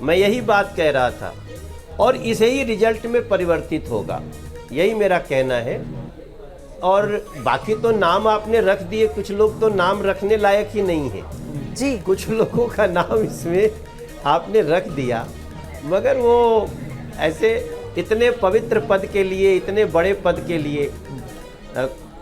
मैं यही बात कह रहा था और इसे ही रिजल्ट में परिवर्तित होगा, यही मेरा कहना है। और बाकी तो नाम आपने रख दिए, कुछ लोग तो नाम रखने लायक ही नहीं है जी। कुछ लोगों का नाम इसमें आपने रख दिया, मगर वो ऐसे इतने पवित्र पद के लिए, इतने बड़े पद के लिए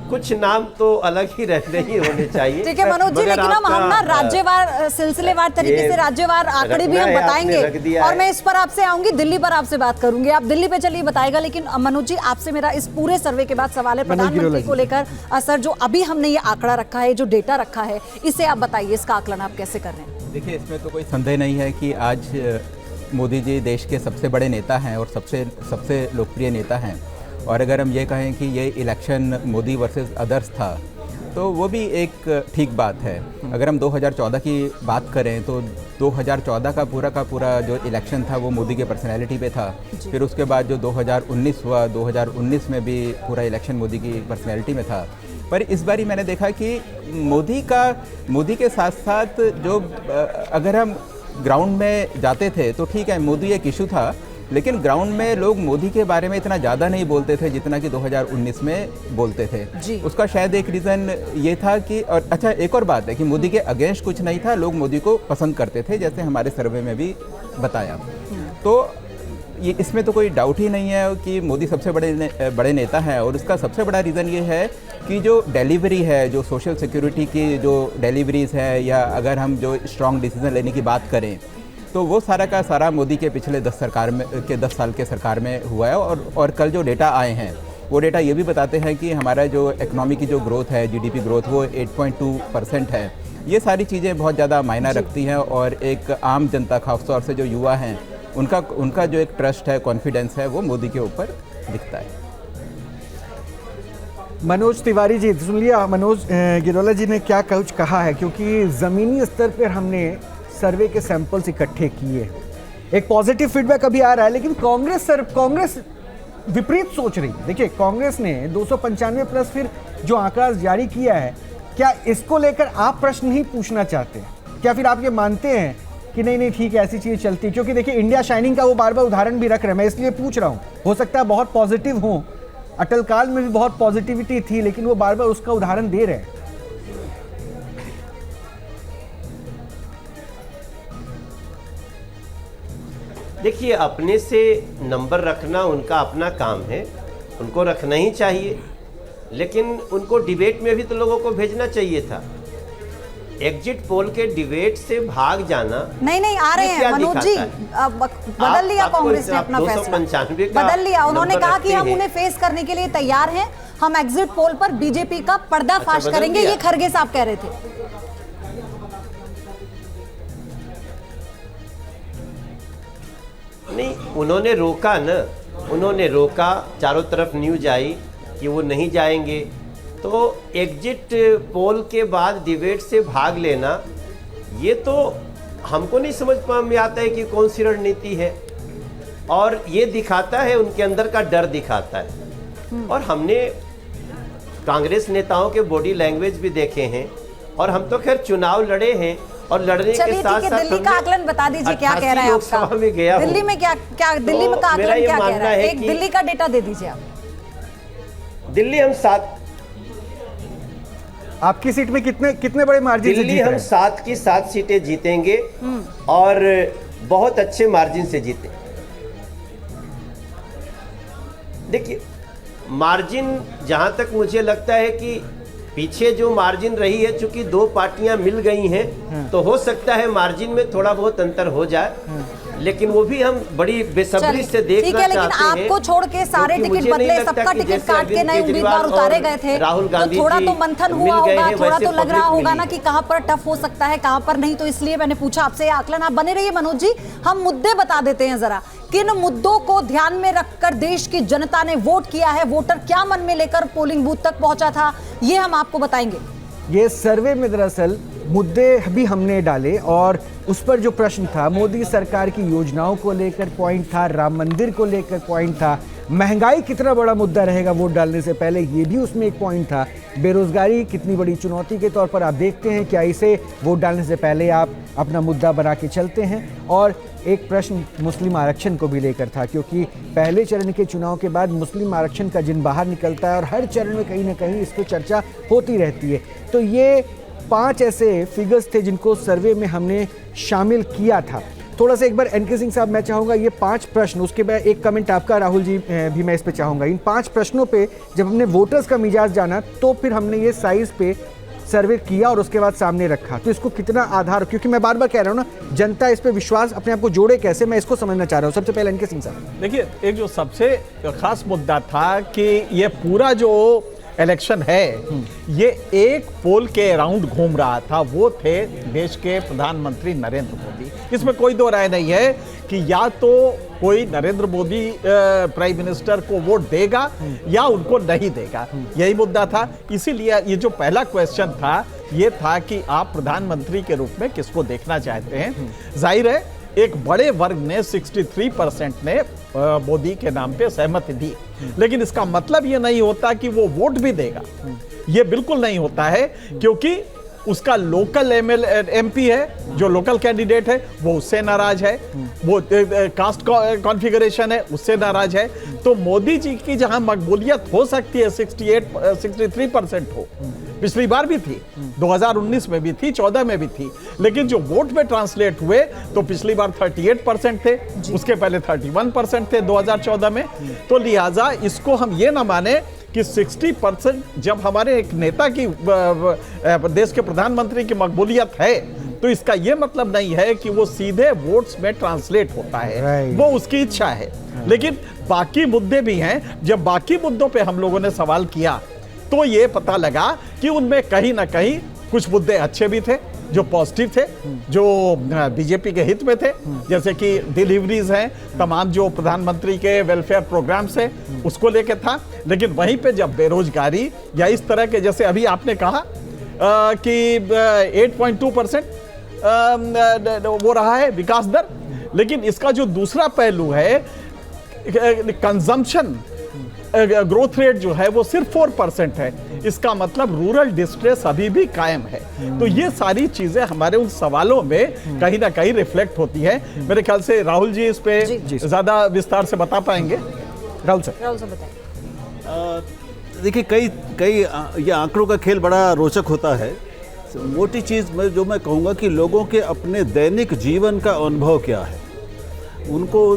कुछ नाम तो अलग ही रहने ही होने चाहिए। ठीक है मनोज जी, लेकिन हम ना राज्यवार सिलसिलेवार तरीके से राज्यवार आंकड़े भी हम बताएंगे और मैं इस पर आपसे आऊंगी, दिल्ली पर आपसे बात करूंगी। आप दिल्ली पे चलिए बताएगा, लेकिन मनोज जी आपसे मेरा इस पूरे सर्वे के बाद सवाल है प्रधानमंत्री को लेकर। सर, जो अभी हमने ये आंकड़ा रखा है, जो डेटा रखा है, इसे आप बताइए, इसका आकलन आप कैसे कर रहे हैं? देखिए, इसमें तो कोई संदेह नहीं है कि आज मोदी जी देश के सबसे बड़े नेता हैं और सबसे लोकप्रिय नेता हैं। और अगर हम ये कहें कि ये इलेक्शन मोदी वर्सेस अदर्स था, तो वो भी एक ठीक बात है। अगर हम 2014 की बात करें तो 2014 का पूरा जो इलेक्शन था वो मोदी के पर्सनैलिटी पे था। फिर उसके बाद जो 2019 हुआ, 2019 में भी पूरा इलेक्शन मोदी की पर्सनैलिटी में था। पर इस बारी मैंने देखा कि मोदी के साथ साथ जो अगर हम ग्राउंड में जाते थे तो ठीक है, मोदी एक इशू था, लेकिन ग्राउंड में लोग मोदी के बारे में इतना ज़्यादा नहीं बोलते थे जितना कि 2019 में बोलते थे। उसका शायद एक रीज़न ये था कि, और अच्छा एक और बात है कि मोदी के अगेंस्ट कुछ नहीं था, लोग मोदी को पसंद करते थे, जैसे हमारे सर्वे में भी बताया। तो ये इसमें तो कोई डाउट ही नहीं है कि मोदी सबसे बड़े नेता हैं। और उसका सबसे बड़ा रीज़न ये है कि जो डिलीवरी है, जो सोशल सिक्योरिटी की जो डिलीवरीज है, या अगर हम जो स्ट्रॉन्ग डिसीजन लेने की बात करें तो वो सारा का सारा मोदी के पिछले 10 साल के सरकार में हुआ है। और कल जो डेटा आए हैं वो डेटा ये भी बताते हैं कि हमारा जो इकनॉमी की जो ग्रोथ है, जीडीपी ग्रोथ, वो 8.2% है। ये सारी चीज़ें बहुत ज़्यादा मायना रखती हैं और एक आम जनता, खासतौर से जो युवा हैं, उनका जो एक ट्रस्ट है, कॉन्फिडेंस है, वो मोदी के ऊपर दिखता है। मनोज तिवारी जी, सुन लिया मनोज गिरोला जी ने क्या कुछ कहा है, क्योंकि ज़मीनी स्तर पर हमने सर्वे के सैंपल्स इकट्ठे किए, एक पॉजिटिव फीडबैक अभी आ रहा है, लेकिन कांग्रेस विपरीत सोच रही है। देखिए, कांग्रेस ने 295 प्लस फिर जो आंकड़ा जारी किया है, क्या इसको लेकर आप प्रश्न नहीं पूछना चाहते? क्या फिर आप ये मानते हैं कि नहीं ठीक है, ऐसी चीज़ चलती है? क्योंकि देखिए, इंडिया शाइनिंग का वो बार बार उदाहरण भी रख रहे हैं, मैं इसलिए पूछ रहा हूँ। हो सकता है बहुत पॉजिटिव हो, अटल काल में भी बहुत पॉजिटिविटी थी, लेकिन वो बार बार उसका उदाहरण दे रहे हैं। देखिए, अपने से नंबर रखना उनका अपना काम है, उनको रखना ही चाहिए, लेकिन उनको डिबेट में भी तो लोगों को भेजना चाहिए था। एग्जिट पोल के डिबेट से भाग जाना नहीं आ रहे हैं मनोज जी, बदल लिया कांग्रेस ने अपना फैसला, बदल लिया। उन्होंने कहा कि हम उन्हें फेस करने के लिए तैयार हैं, हम एग्जिट पोल पर बीजेपी का पर्दाफाश करेंगे, ये खरगे साहब कह रहे थे। नहीं, उन्होंने रोका ना, उन्होंने रोका, चारों तरफ न्यूज आई कि वो नहीं जाएंगे। तो एग्जिट पोल के बाद डिबेट से भाग लेना, ये तो हमको नहीं समझ में आता है कि कौन सी रणनीति है, और ये दिखाता है, उनके अंदर का डर दिखाता है। और हमने कांग्रेस नेताओं के बॉडी लैंग्वेज भी देखे हैं, और हम तो खैर चुनाव लड़े हैं, और लड़ने के साथ साथ दिल्ली का आकलन बता दीजिए, क्या कह रहा है आपका? में गया दिल्ली में क्या दिल्ली में का आकलन क्या कह रहा है? एक दिल्ली का डेटा दे दीजिए आप। दिल्ली हम 7, आपकी सीट में कितने बड़े मार्जिन से जीत रहे हैं? दिल्ली हम 7 की 7 सीटें जीतेंगे और बहुत अच्छे मार्जिन से जीते। देखिए, मार्जिन जहां तक मुझे लगता है कि पीछे जो मार्जिन रही है, चूंकि 2 पार्टियां मिल गई हैं, तो हो सकता है मार्जिन में थोड़ा बहुत अंतर हो जाए, लेकिन वो भी हम बड़ी बेसब्री से देखना चाहते हैं। लेकिन आपको छोड़ के सारे टिकट बदले, सबका टिकट काट के नए उम्मीदवार उतारे गए थे, राहुल गांधी तो थोड़ा तो मंथन हुआ होगा, थोड़ा तो लग रहा होगा ना कि कहां पर टफ हो सकता है, कहां पर नहीं। तो इसलिए मैंने पूछा आपसे आकलन। आप बने रहिए मनोज जी, हम मुद्दे बता देते हैं जरा, किन मुद्दों को ध्यान में रखकर देश की जनता ने वोट किया है, वोटर क्या मन में लेकर पोलिंग बूथ तक पहुंचा था, ये हम आपको बताएंगे। ये सर्वे में दरअसल मुद्दे भी हमने डाले, और उस पर जो प्रश्न था, मोदी सरकार की योजनाओं को लेकर पॉइंट था, राम मंदिर को लेकर पॉइंट था, महंगाई कितना बड़ा मुद्दा रहेगा वोट डालने से पहले, ये भी उसमें एक पॉइंट था, बेरोजगारी कितनी बड़ी चुनौती के तौर पर आप देखते हैं, क्या इसे वोट डालने से पहले आप अपना मुद्दा बना के चलते हैं? और एक प्रश्न मुस्लिम आरक्षण को भी लेकर था, क्योंकि पहले चरण के चुनाव के बाद मुस्लिम आरक्षण का जिन बाहर निकलता है और हर चरण में कहीं ना कहीं इस पर चर्चा होती रहती है। तो ये 5 ऐसे फिगर्स थे जिनको सर्वे में हमने शामिल किया था। थोड़ा सा एक बार एनके सिंह साहब, मैं चाहूँगा ये 5 प्रश्न, उसके बाद एक कमेंट आपका राहुल जी भी मैं इस पे चाहूँगा। इन 5 प्रश्नों पे जब हमने वोटर्स का मिजाज जाना तो फिर हमने ये साइज पे सर्वे किया और उसके बाद सामने रखा। तो इसको कितना आधार, क्योंकि मैं बार बार कह रहा हूँ ना, जनता इस पे विश्वास अपने आप को जोड़े कैसे, मैं इसको समझना चाह रहा हूँ। सबसे पहले एनके सिंह साहब, देखिए, एक जो सबसे खास मुद्दा था कि ये पूरा जो इलेक्शन है ये एक पोल के अराउंड घूम रहा था, वो थे देश के प्रधानमंत्री नरेंद्र मोदी। इसमें कोई दो राय नहीं है कि या तो कोई नरेंद्र मोदी प्राइम मिनिस्टर को वोट देगा या उनको नहीं देगा, यही मुद्दा था। इसीलिए ये जो पहला क्वेश्चन था ये था कि आप प्रधानमंत्री के रूप में किसको देखना चाहते हैं। जाहिर है एक बड़े वर्ग ने 63% ने मोदी के नाम पे सहमति दी, लेकिन इसका मतलब ये नहीं होता कि वो वोट भी देगा, ये बिल्कुल नहीं होता है, क्योंकि उसका लोकल एमपी है, जो लोकल कैंडिडेट है वो उससे नाराज है, वो कास्ट कॉन्फ़िगरेशन है उससे नाराज है। तो मोदी जी की जहां मकबूलियत हो सकती है 63% हो, पिछली बार भी थी, 2019 में भी थी, 14 में भी थी, लेकिन जो वोट में ट्रांसलेट हुए तो पिछली बार 38% थे, उसके पहले 31% थे 2014 में। तो लिहाजा इसको हम ये ना माने कि 60% जब हमारे एक नेता की देश के प्रधानमंत्री की मकबूलियत है तो इसका यह मतलब नहीं है कि वो सीधे वोट्स में ट्रांसलेट होता है, वो उसकी इच्छा है। लेकिन बाकी मुद्दे भी हैं, जब बाकी मुद्दों पे हम लोगों ने सवाल किया तो ये पता लगा कि उनमें कहीं ना कहीं कुछ मुद्दे अच्छे भी थे, जो पॉजिटिव थे, जो बीजेपी के हित में थे, जैसे कि डिलीवरीज हैं, तमाम जो प्रधानमंत्री के वेलफेयर प्रोग्राम्स हैं उसको लेके था। लेकिन वहीं पे जब बेरोजगारी या इस तरह के, जैसे अभी आपने कहा कि 8.2% वो रहा है विकास दर, लेकिन इसका जो दूसरा पहलू है कंजम्पशन ग्रोथ रेट जो है वो सिर्फ 4% है। इसका मतलब रूरल डिस्ट्रेस अभी भी कायम है। तो ये सारी चीजें हमारे उन सवालों में कहीं ना कहीं रिफ्लेक्ट होती है। मेरे ख्याल से राहुल जी इस पे ज्यादा विस्तार से बता पाएंगे। राहुल सर बताइए। देखिए, कई ये आंकड़ों का खेल बड़ा रोचक होता है। मोटी चीज़ जो मैं कहूँगा कि लोगों के अपने दैनिक जीवन का अनुभव क्या है, उनको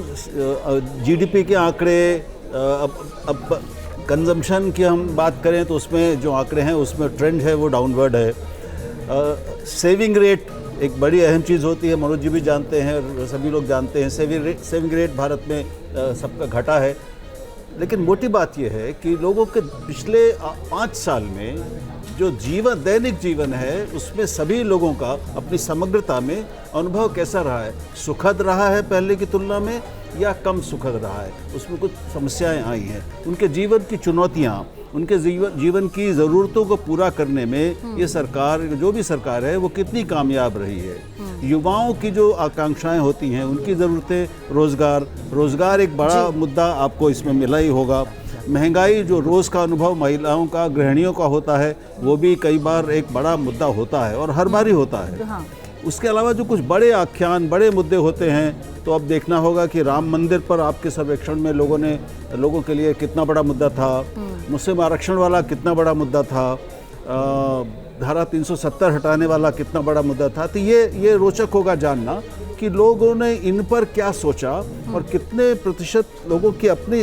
जीडीपी के आंकड़े, अब कंजम्पशन की हम बात करें तो उसमें जो आंकड़े हैं उसमें ट्रेंड है वो डाउनवर्ड है। सेविंग रेट एक बड़ी अहम चीज़ होती है, मनोज जी भी जानते हैं, सभी लोग जानते हैं, सेविंग रेट भारत में सबका घटा है। लेकिन मोटी बात यह है कि लोगों के पिछले 5 साल में जो दैनिक जीवन है उसमें सभी लोगों का अपनी समग्रता में अनुभव कैसा रहा है, सुखद रहा है पहले की तुलना में या कम सुखद रहा है, उसमें कुछ समस्याएं आई हैं, उनके जीवन की चुनौतियां, उनके जीवन की ज़रूरतों को पूरा करने में ये सरकार, जो भी सरकार है, वो कितनी कामयाब रही है। युवाओं की जो आकांक्षाएं होती हैं, उनकी ज़रूरतें, रोज़गार एक बड़ा मुद्दा आपको इसमें मिला ही होगा। महंगाई, जो रोज़ का अनुभव महिलाओं का, गृहिणियों का होता है, वो भी कई बार एक बड़ा मुद्दा होता है और हर बार ही होता है। उसके अलावा जो कुछ बड़े आख्यान, बड़े मुद्दे होते हैं, तो अब देखना होगा कि राम मंदिर पर आपके सर्वेक्षण में लोगों के लिए कितना बड़ा मुद्दा था, मुस्लिम आरक्षण वाला कितना बड़ा मुद्दा था, धारा 370 हटाने वाला कितना बड़ा मुद्दा था। तो ये रोचक होगा जानना कि लोगों ने इन पर क्या सोचा और कितने प्रतिशत लोगों की अपनी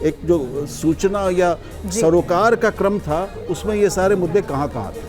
एक जो सूचना या सरोकार का क्रम था उसमें ये सारे मुद्दे कहाँ थे।